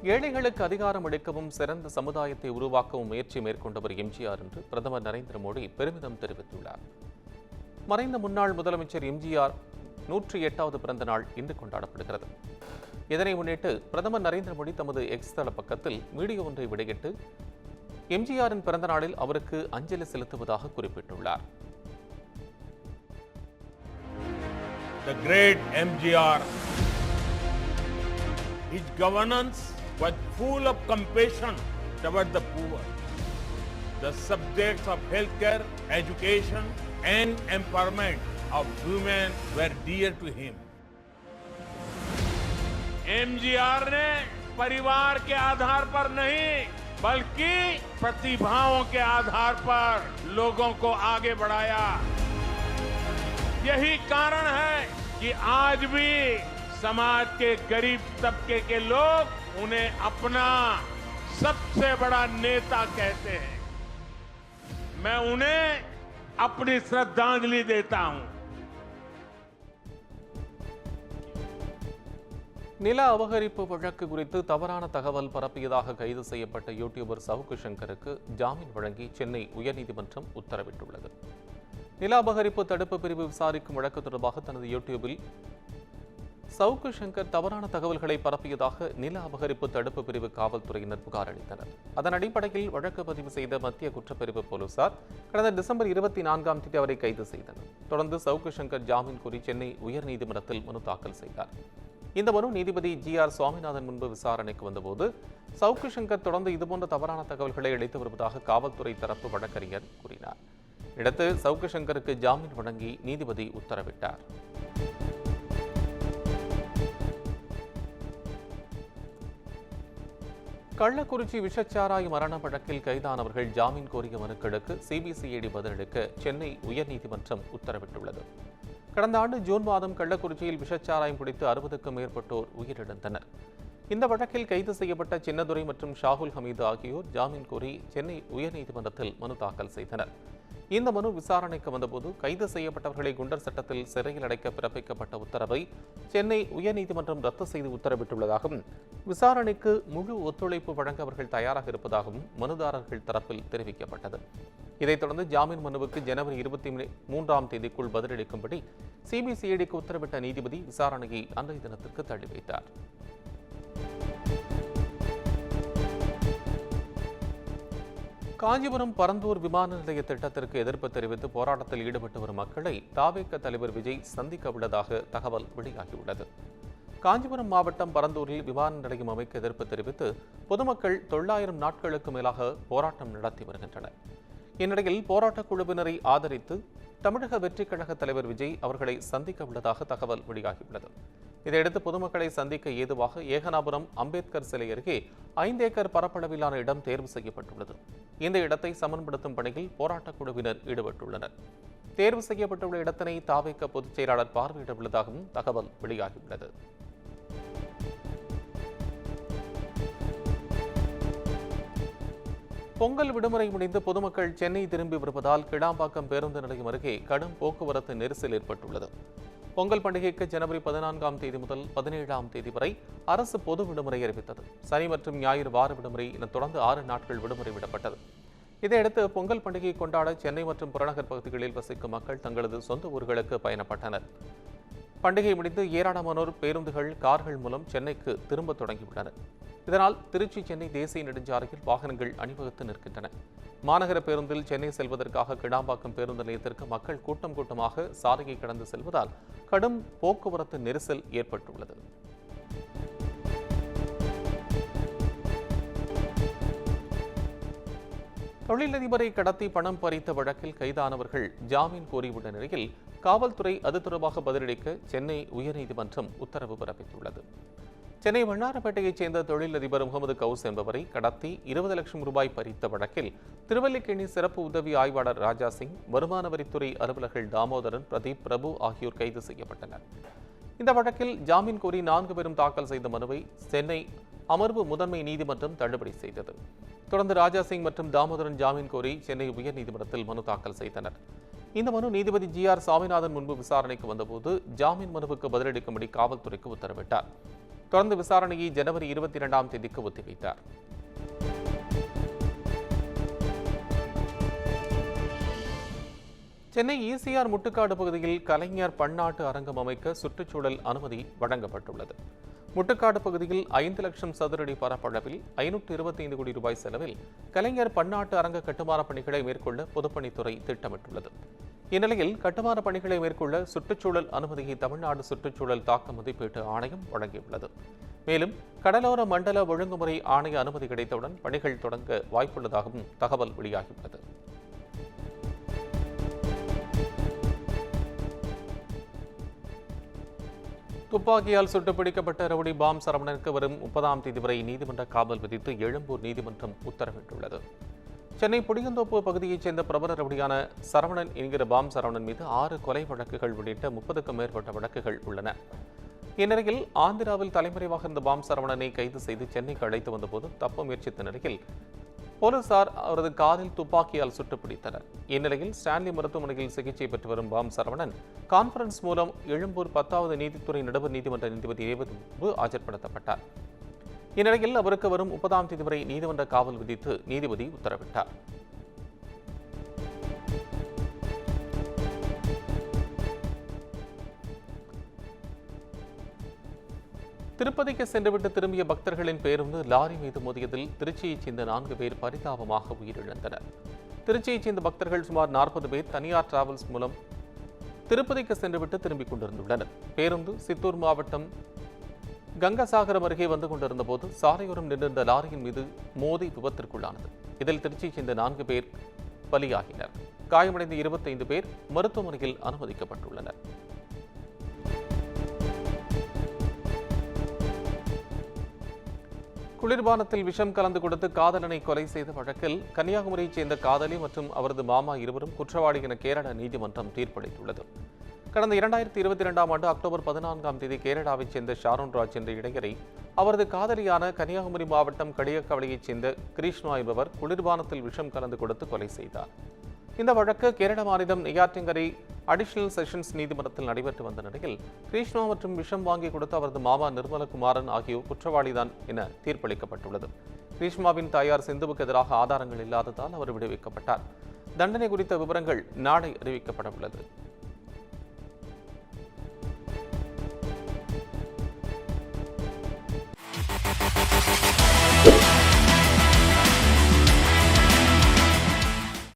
ஏழைகளுக்கு அதிகாரம் அளிக்கவும் சிறந்த சமுதாயத்தை உருவாக்கவும் முயற்சி மேற்கொண்டவர் எம்ஜிஆர் என்று பிரதமர் நரேந்திர மோடி பெருமிதம் தெரிவித்துள்ளார். மறைந்த முன்னாள் முதலமைச்சர் எம்ஜிஆர் 108வது பிறந்த நாள் இன்று கொண்டாடப்படுகிறது. இதனை முன்னிட்டு பிரதமர் நரேந்திர மோடி தமது எக்ஸ் தள பக்கத்தில் வீடியோ ஒன்றை வெளியிட்டு எம்ஜிஆரின் பிறந்த நாளில் அவருக்கு அஞ்சலி செலுத்துவதாக குறிப்பிட்டுள்ளார். The great MGR, his governance was full of compassion toward the poor. The subjects of healthcare, education and empowerment of women were dear to him. MGR ने परिवार के आधार पर नहीं बल्कि प्रतिभाओं के आधार पर लोगों को आगे बढ़ाया। यही कारण है कि आज भी समाज के गरीब तबके के लोग उन्हें अपना सबसे बड़ा नेता कहते हैं। मैं उन्हें अपनी श्रद्धांजलि देता हूं। நில அபகரிப்பு வழக்கு குறித்து தவறான தகவல் பரப்பியதாக கைது செய்யப்பட்ட யூடியூபர் சவுக்கு சங்கருக்கு ஜாமீன் வழங்கி சென்னை உயர்நீதிமன்றம் உத்தரவிட்டுள்ளது. நில அபகரிப்பு தடுப்பு பிரிவு விசாரிக்கும் வழக்கு தொடர்பாக தனது யூடியூபில் சவுக்கு சங்கர் தவறான தகவல்களை பரப்பியதாக நில அபகரிப்பு தடுப்பு பிரிவு காவல்துறையினர் புகார் அளித்தனர். அதன் அடிப்படையில் வழக்கு பதிவு செய்த மத்திய குற்றப்பிரிவு போலீசார் கடந்த டிசம்பர் 24ஆம் தேதி அவரை கைது செய்தனர். தொடர்ந்து சவுக்கு சங்கர் ஜாமீன் கோரி சென்னை உயர்நீதிமன்றத்தில் மனு தாக்கல் செய்தார். இந்த மனு நீதிபதி GR சுவாமிநாதன் முன்பு விசாரணைக்கு வந்தபோது சவுக்கு சங்கர் தொடர்ந்து இதுபோன்ற தவறான தகவல்களை அளித்து வருவதாக காவல்துறை தரப்பு வழக்கறிஞர் கூறினார். அடுத்து சவுக்கு சங்கருக்கு ஜாமீன் வழங்கி நீதிபதி உத்தரவிட்டார். கள்ளக்குறிச்சி விஷச்சாராய மரண வழக்கில் கைதானவர்கள் ஜாமீன் கோரிய மனுக்களுக்கு CBCID பதிலளிக்க சென்னை உயர்நீதிமன்றம் உத்தரவிட்டுள்ளது. கடந்த ஆண்டு ஜூன் மாதம் கள்ளக்குறிச்சியில் விஷச்சாராயம் குடித்து 60க்கும் மேற்பட்டோர் உயிரிழந்தனர். இந்த வழக்கில் கைது செய்யப்பட்ட சின்னதுரை மற்றும் ஷாகுல் ஹமீது ஆகியோர் ஜாமீன் கோரி சென்னை உயர்நீதிமன்றத்தில் மனு தாக்கல் செய்தனர். இந்த மனு விசாரணைக்கு வந்தபோது கைது செய்யப்பட்டவர்களை குண்டர் சட்டத்தில் சிறையில் அடைக்க பிறப்பிக்கப்பட்ட உத்தரவை சென்னை உயர்நீதிமன்றம் ரத்து செய்து உத்தரவிட்டுள்ளதாகவும் விசாரணைக்கு முழு ஒத்துழைப்பு வழங்க அவர்கள் தயாராக இருப்பதாகவும் மனுதாரர்கள் தரப்பில் தெரிவிக்கப்பட்டது. இதைத் தொடர்ந்து ஜாமீன் மனுவுக்கு ஜனவரி 23ஆம் தேதிக்குள் பதிலளிக்கும்படி CBCIDக்கு உத்தரவிட்ட நீதிபதி விசாரணையை அன்றைய தினத்திற்கு தள்ளி வைத்தார். காஞ்சிபுரம் பரந்தூர் விமான நிலைய திட்டத்திற்கு எதிர்ப்பு தெரிவித்து போராட்டத்தில் ஈடுபட்டு வரும் மக்களை தாவேக தலைவர் விஜய் சந்திக்க உள்ளதாக தகவல் வெளியாகியுள்ளது. காஞ்சிபுரம் மாவட்டம் பரந்தூரில் விமான நிலையம் அமைக்க எதிர்ப்பு தெரிவித்து பொதுமக்கள் 900 நாட்களுக்கு மேலாக போராட்டம் நடத்தி வருகின்றனர். இந்நிலையில் போராட்டக் குழுவினரை ஆதரித்து தமிழக வெற்றிக் கழக தலைவர் விஜய் அவர்களை சந்திக்க உள்ளதாக தகவல் வெளியாகியுள்ளது. இதையடுத்து பொதுமக்களை சந்திக்க ஏதுவாக ஏகனாபுரம் அம்பேத்கர் சிலை அருகே 5 ஏக்கர் பரப்பளவிலான இடம் தேர்வு செய்யப்பட்டுள்ளது. இந்த இடத்தை சமன்படுத்தும் பணியில் போராட்டக் குழுவினர் ஈடுபட்டுள்ளனர். தேர்வு செய்யப்பட்டுள்ள இடத்தினை தாவேக பொதுச் செயலாளர் பார்வையிட உள்ளதாகவும் தகவல் வெளியாகியுள்ளது. பொங்கல் விடுமுறை முடிந்து பொதுமக்கள் சென்னை திரும்பி வருவதால் கிளாம்பாக்கம் பேருந்து நிலையம் அருகே கடும் போக்குவரத்து நெரிசல் ஏற்பட்டுள்ளது. பொங்கல் பண்டிகைக்கு ஜனவரி 14ஆம் தேதி முதல் 17ஆம் தேதி வரை அரசு பொது விடுமுறை அறிவித்தது. சனி மற்றும் ஞாயிறு வார விடுமுறை என தொடர்ந்து 6 நாட்கள் விடுமுறை விடப்பட்டது. இதையடுத்து பொங்கல் பண்டிகை கொண்டாட சென்னை மற்றும் புறநகர் பகுதிகளில் வசிக்கும் மக்கள் தங்களது சொந்த ஊர்களுக்கு பயணப்பட்டனர். பண்டிகை முடிந்து ஏராளமானோர் பேருந்துகள், கார்கள் மூலம் சென்னைக்கு திரும்ப தொடங்கியுள்ளனர். இதனால் திருச்சி சென்னை தேசிய நெடுஞ்சாலையில் வாகனங்கள் அணிவகுத்து நிற்கின்றன. மாநகர பேருந்தில் சென்னை செல்வதற்காக கிளாம்பாக்கம் பேருந்து நிலையத்திற்கு மக்கள் கூட்டம் கூட்டமாக சாலையை கடந்து செல்வதால் கடும் போக்குவரத்து நெரிசல் ஏற்பட்டுள்ளது. தொழிலதிபரை கடத்தி பணம் பறித்த வழக்கில் கைதானவர்கள் ஜாமீன் கோரியுள்ள நிலையில் காவல்துறை அது தொடர்பாக பதிலளிக்க சென்னை உயர்நீதிமன்றம் உத்தரவு பிறப்பித்துள்ளது. சென்னை வண்ணாரப்பேட்டையைச் சேர்ந்த தொழிலதிபர் முகமது கவுஸ் என்பவரை கடத்தி 20 லட்சம் ரூபாய் பறித்த வழக்கில் திருவல்லிக்கேணி சிறப்பு உதவி ஆய்வாளர் ராஜா சிங், வருமான வரித்துறை அலுவலர்கள் தாமோதரன், பிரதீப், பிரபு ஆகியோர் கைது செய்யப்பட்டனர். இந்த வழக்கில் ஜாமீன் கோரி 4 பேரும் தாக்கல் செய்த மனுவை சென்னை அமர்வு முதன்மை நீதிமன்றம் தள்ளுபடி செய்தது. தொடர்ந்து ராஜா சிங் மற்றும் தாமோதரன் ஜாமீன் கோரி சென்னை உயர்நீதிமன்றத்தில் மனு தாக்கல் செய்தனர். இந்த மனு நீதிபதி GR சுவாமிநாதன் முன்பு விசாரணைக்கு வந்தபோது ஜாமீன் மனுவுக்கு பதிலளிக்கும்படி காவல்துறைக்கு உத்தரவிட்டார். தொடர்ந்து விசாரணையை ஜனவரி 22ஆம் தேதிக்கு ஒத்திவைத்தார். சென்னை ஈசிஆர் முட்டுக்காடு பகுதியில் கலைஞர் பன்னாட்டு அரங்கம் அமைக்க சுற்றுச்சூழல் அனுமதி வழங்கப்பட்டுள்ளது. முட்டுக்காடு பகுதியில் 5 லட்சம் சதுரடி பரப்பளவில் 525 கோடி ரூபாய் செலவில் கலைஞர் பன்னாட்டு அரங்க கட்டுமான பணிகளை மேற்கொள்ள பொதுப்பணித்துறை திட்டமிட்டுள்ளது. இந்நிலையில் கட்டுமான பணிகளை மேற்கொள்ள சுற்றுச்சூழல் அனுமதியை தமிழ்நாடு சுற்றுச்சூழல் தாக்க மதிப்பீட்டு ஆணையம் வழங்கியுள்ளது. மேலும் கடலோர மண்டல ஒழுங்குமுறை ஆணைய அனுமதி கிடைத்தவுடன் பணிகள் தொடங்க வாய்ப்புள்ளதாகவும் தகவல் வெளியாகியுள்ளது. துப்பாக்கியால் சுட்டுப்பிடிக்கப்பட்ட ரவுடி பாம் சரவணனுக்கு வரும் 30ஆம் தேதி வரை நீதிமன்ற காவல் விதித்து எழும்பூர் நீதிமன்றம் உத்தரவிட்டுள்ளது. சென்னை புளியந்தோப்பு பகுதியைச் சேர்ந்த பிரபல ரவுடியான சரவணன் என்கிற பாம் சரவணன் மீது 6 கொலை வழக்குகள் உள்ளிட்ட 30க்கும் மேற்பட்ட வழக்குகள் உள்ளன. இந்நிலையில் ஆந்திராவில் தலைமறைவாக இருந்த பாம் சரவணனை கைது செய்து சென்னைக்கு அழைத்து வந்தபோது தப்ப முயற்சித்த நிலையில் போலீசார் அவரது காதில் துப்பாக்கியால் சுட்டுப்பிடித்தனர். இந்நிலையில் ஸ்டான்லி மருத்துவமனையில் சிகிச்சை பெற்று வரும் பாம் சரவணன் கான்பரன்ஸ் மூலம் எழும்பூர் 10வது நீதித்துறை நடுவர் நீதிமன்ற நீதிபதி முன்பு ஆஜர்படுத்தப்பட்டார். இந்நிலையில் அவருக்கு வரும் 30ஆம் தேதி வரை நீதிமன்ற காவல் விதித்து நீதிபதி உத்தரவிட்டார். திருப்பதிக்கு சென்றுவிட்டு திரும்பிய பக்தர்களின் பேருந்து லாரி மீது மோதியதில் திருச்சியைச் சேர்ந்த 4 பேர் பரிதாபமாக உயிரிழந்தனர். திருச்சியைச் சேர்ந்த பக்தர்கள் சுமார் 40 பேர் தனியார் டிராவல்ஸ் மூலம் திருப்பதிக்கு சென்றுவிட்டு திரும்பிக் கொண்டிருந்துள்ளனர். பேருந்து சித்தூர் மாவட்டம் கங்கசாகரம் அருகே வந்து கொண்டிருந்த போது சாலையோரம் நின்றிருந்த லாரியின் மீது மோதி விபத்திற்குள்ளானது. இதில் திருச்சியைச் சேர்ந்த 4 பேர் பலியாகினர். காயமடைந்த 25 பேர் மருத்துவமனையில் அனுமதிக்கப்பட்டுள்ளனர். குளிர்பானத்தில் விஷம் கலந்து கொடுத்து காதலனை கொலை செய்த வழக்கில் கன்னியாகுமரியைச் சேர்ந்த காதலி மற்றும் அவரது மாமா இருவரும் குற்றவாளி என கேரள நீதிமன்றம் தீர்ப்பளித்துள்ளது. கடந்த 2022ஆம் ஆண்டு அக்டோபர் 14ஆம் தேதி கேரளாவைச் சேர்ந்த ஷாரோன் ராஜ் என்ற இளைஞரை அவரது காதலியான கன்னியாகுமரி மாவட்டம் கடியக்கவளையைச் சேர்ந்த கிருஷ்ணா என்பவர் குளிர்பானத்தில் விஷம் கலந்து கொடுத்து கொலை செய்தார். இந்த வழக்கு கேரள மாநிலம் நெய்யாற்றின்கரை அடிஷனல் செஷன்ஸ் நீதிமன்றத்தில் நடைபெற்று வந்த நிலையில் கிருஷ்ணா மற்றும் விஷம் வாங்கி கொடுத்த அவரது மாமா நிர்மலகுமாரன் ஆகியோர் குற்றவாளிதான் என தீர்ப்பளிக்கப்பட்டுள்ளது. கிருஷ்ணாவின் தாயார் சிந்துவுக்கு எதிராக ஆதாரங்கள் இல்லாததால் அவர் விடுவிக்கப்பட்டார். தண்டனை குறித்த விவரங்கள் நாளை அறிவிக்கப்பட உள்ளது.